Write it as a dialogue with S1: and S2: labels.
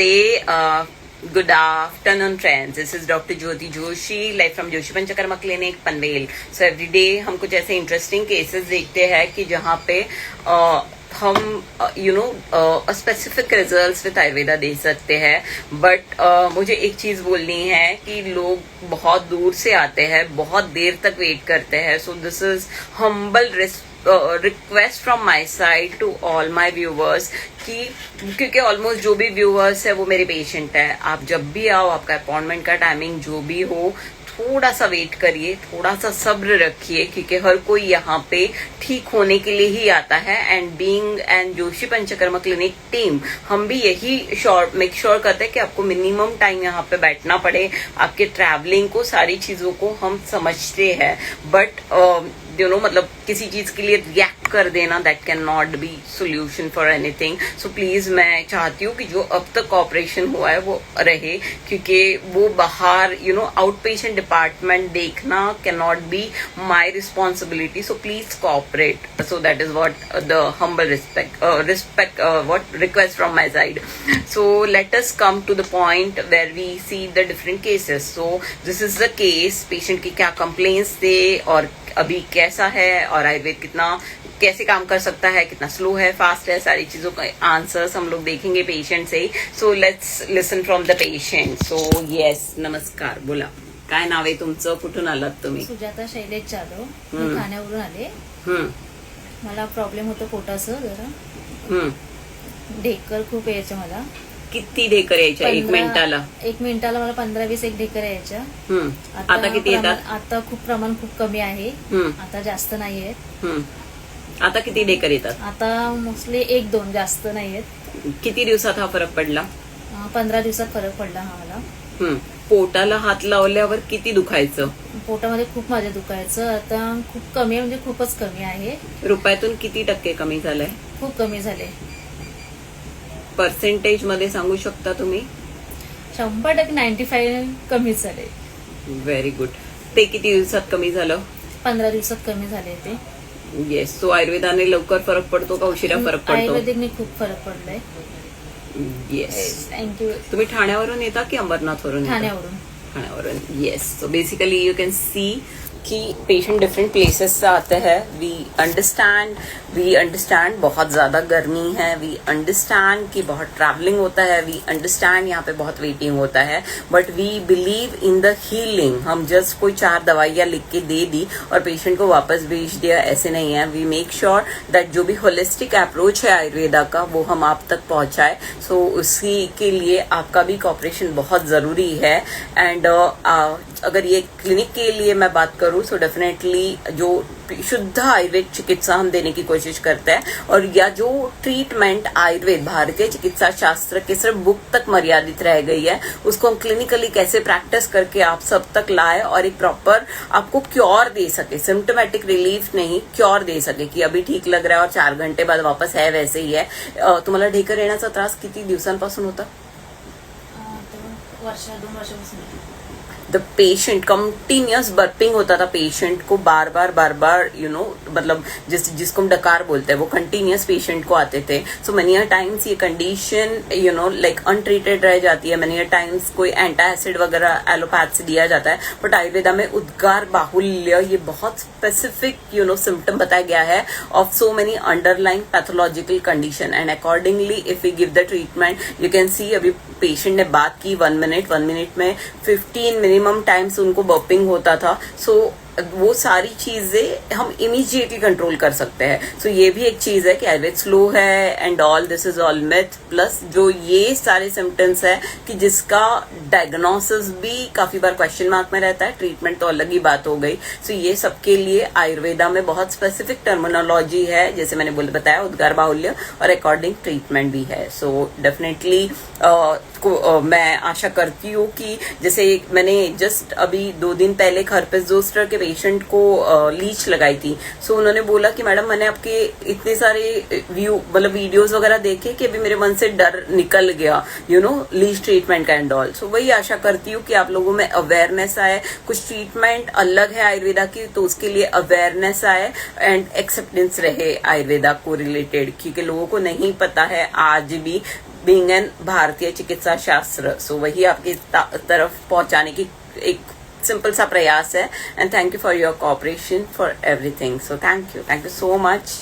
S1: Namaste. Good afternoon, friends. This is Dr. Jyoti Joshi, live from Joshi panchakarma clinic Panvel. So every day हम कुछ ऐसे interesting cases देखते हैं कि जहाँ पे हम स्पेसिफिक रिजल्ट्स विद आयुर्वेदा दे सकते हैं. बट मुझे एक चीज बोलनी है कि लोग बहुत दूर से आते हैं, बहुत देर तक वेट करते हैं. So this is humble request from my side to all my viewers कि क्योंकि ऑलमोस्ट जो भी व्यूवर्स है वो मेरे पेशेंट है. आप जब भी आओ, आपका अपॉइंटमेंट का टाइमिंग जो भी हो, थोड़ा सा वेट करिए, थोड़ा सा सब्र रखिए, क्योंकि हर कोई यहाँ पे ठीक होने के लिए ही आता है. And being and Joshi panchakarma clinic team, हम भी यही मेक श्योर करते हैं कि आपको मिनिमम टाइम यहाँ पे बैठना पड़े. आपके ट्रैवलिंग को, सारी चीजों को हम समझते हैं, बट मतलब किसी चीज के लिए रिएक्ट कर देना, that can not be solution for anything. So please मैं चाहती हूँ कि जो अब तक ऑपरेशन हुआ है वो रहे, क्योंकि वो बाहर आउट पेशेंट डिपार्टमेंट देखना cannot be my responsibility. So please cooperate. So that is what the humble request from my side. So let us come to the point where we see the different cases. So this is the case. Patient की क्या complaints थे और अभी कैसा है, और आयुर्वेद कैसे काम कर सकता है, कितना स्लो है, फास्ट है, सारी चीजों का आंसर्स हम लोग देखेंगे पेशेंट से ही. So let's listen from the patient. So yes, नमस्कार, बोला. काय नाव आहे तुमचं, कुठून आलात तुम्ही?
S2: सुजाता शैलेश जाधव, मी ठाण्यावरून आले. मला प्रॉब्लेम होतो पोटाचं जरा. ढेकर खूप यायचं मला.
S1: किती ढेकर यायच्या एक मिनिटाला?
S2: मला 15-20 एक ढेकर यायच्या.
S1: आता किती येतात?
S2: आता खूप प्रमाण खूप कमी आहे. आता जास्त नाहीये.
S1: आता किती ढेकर येतात?
S2: आता मोस्टली 1-2, जास्त नाहीयेत.
S1: किती दिवसात हा फरक पडला?
S2: 15 दिवसात फरक पडला हा मला.
S1: पोटाला हात लावल्यावर किती दुखायचं?
S2: पोटामध्ये खूप माझ्या दुखायचं. आता खूप कमी आहे, म्हणजे खूपच कमी आहे.
S1: रुपयातून किती टक्के कमी झालंय?
S2: खूप कमी झाले.
S1: पर्सेंटेज मध्ये सांगू शकता तुम्ही?
S2: 100% 95 कमीच झाले.
S1: Very good. ते किती दिवसात कमी झालं?
S2: 15 दिवसात कमी झाले ते.
S1: येस. सो आयुर्वेदाने लवकर फरक पडतो का उशिरा फरक पडतो?
S2: आयुर्वेदिकने खूप फरक पडलाय.
S1: येस.
S2: थँक्यू.
S1: तुम्ही ठाण्यावरून येता की अंबरनाथवरून? ठाण्यावरून. Yes. So basically you can see कि पेशेंट डिफरेंट प्लेसेस से आते हैं. वी अंडरस्टैंड बहुत ज़्यादा गर्मी है. वी अंडरस्टैंड कि बहुत ट्रैवलिंग होता है. वी अंडरस्टैंड यहाँ पे बहुत वेटिंग होता है. But we believe in the healing. हम जस्ट कोई 4 दवाइयाँ लिख के दे दी और पेशेंट को वापस भेज दिया, ऐसे नहीं है. वी मेक श्योर दैट जो भी होलिस्टिक अप्रोच है आयुर्वेदा का, वो हम आप तक पहुँचाए. सो उसी के लिए आपका भी कॉपरेशन बहुत ज़रूरी है. एंड अगर ये क्लिनिक के लिए मैं बात करूँ, सो डेफिनेटली जो शुद्ध आयुर्वेद चिकित्सा हम देने की कोशिश करते हैं, और या जो ट्रीटमेंट आयुर्वेद भारतीय चिकित्सा शास्त्र के सिर्फ बुक तक मर्यादित रह गई है, उसको हम क्लिनिकली कैसे प्रैक्टिस करके आप सब तक लाए और एक प्रॉपर आपको क्योर दे सके. सिम्टोमेटिक रिलीफ नहीं, क्योर दे सके की अभी ठीक लग रहा है और 4 घंटे बाद वापस है वैसे ही है. तुम्हाला ढेकर येण्याचा त्रास किती दिवसांपासून होता?
S2: 2 वर्षापासून.
S1: द पेशेंट कंटिन्यूअस बर्पिंग होता था. पेशेंट को बार बार मतलब जिसको हम डकार बोलते हैं, वो कंटिन्यूअस पेशेंट को आते थे. सो मेनी अ टाइम्स ये कंडीशन लाइक अनट्रीटेड रह जाती है. मेनी अ टाइम्स कोई एंटासिड वगैरह एलोपैथ से दिया जाता है. बट आयुर्वेदा में उद्गार बाहुल्य ये बहुत स्पेसिफिक सिम्टम बताया गया है of so many underlying pathological condition. And accordingly if we give the treatment, you can see अभी पेशेंट ने बात की 1 मिनट में 15 मिनिमम टाइम्स उनको बर्पिंग होता था. सो वो सारी चीजें हम इमीडिएटली कंट्रोल कर सकते हैं. सो ये भी एक चीज है कि आयुर्वेद स्लो है and all this is all myth. Plus जो ये सारे सिम्टम्स है कि जिसका डायग्नोसिस भी काफी बार क्वेश्चन मार्क में रहता है, ट्रीटमेंट तो अलग ही बात हो गई. सो ये सबके लिए आयुर्वेदा में बहुत स्पेसिफिक टर्मिनोलॉजी है, जैसे मैंने बताया उद्गार बाहुल्य, और अकॉर्डिंग ट्रीटमेंट भी है. सो डेफिनेटली मैं आशा करती हूँ कि जैसे मैंने जस्ट अभी 2 दिन पहले हर्पेस जोस्टर के पेशेंट को लीच लगाई थी. सो उन्होंने बोला कि मैडम मैंने आपके इतने सारे वीडियोस वगैरह देखे कि अभी मेरे मन से डर निकल गया लीच ट्रीटमेंट का एंड ऑल. सो वही आशा करती हूँ कि आप लोगों में अवेयरनेस आए. कुछ ट्रीटमेंट अलग है आयुर्वेदा की, तो उसके लिए अवेयरनेस आए एंड एक्सेप्टेंस रहे आयुर्वेदा को रिलेटेड, क्योंकि लोगों को नहीं पता है आज भी. बीइंग एन भारतीय चिकित्सा शास्त्र, सो वही आपकी तरफ पहुंचाने की एक सिंपल सा प्रयास है. And thank you for your cooperation for everything. So thank you so much.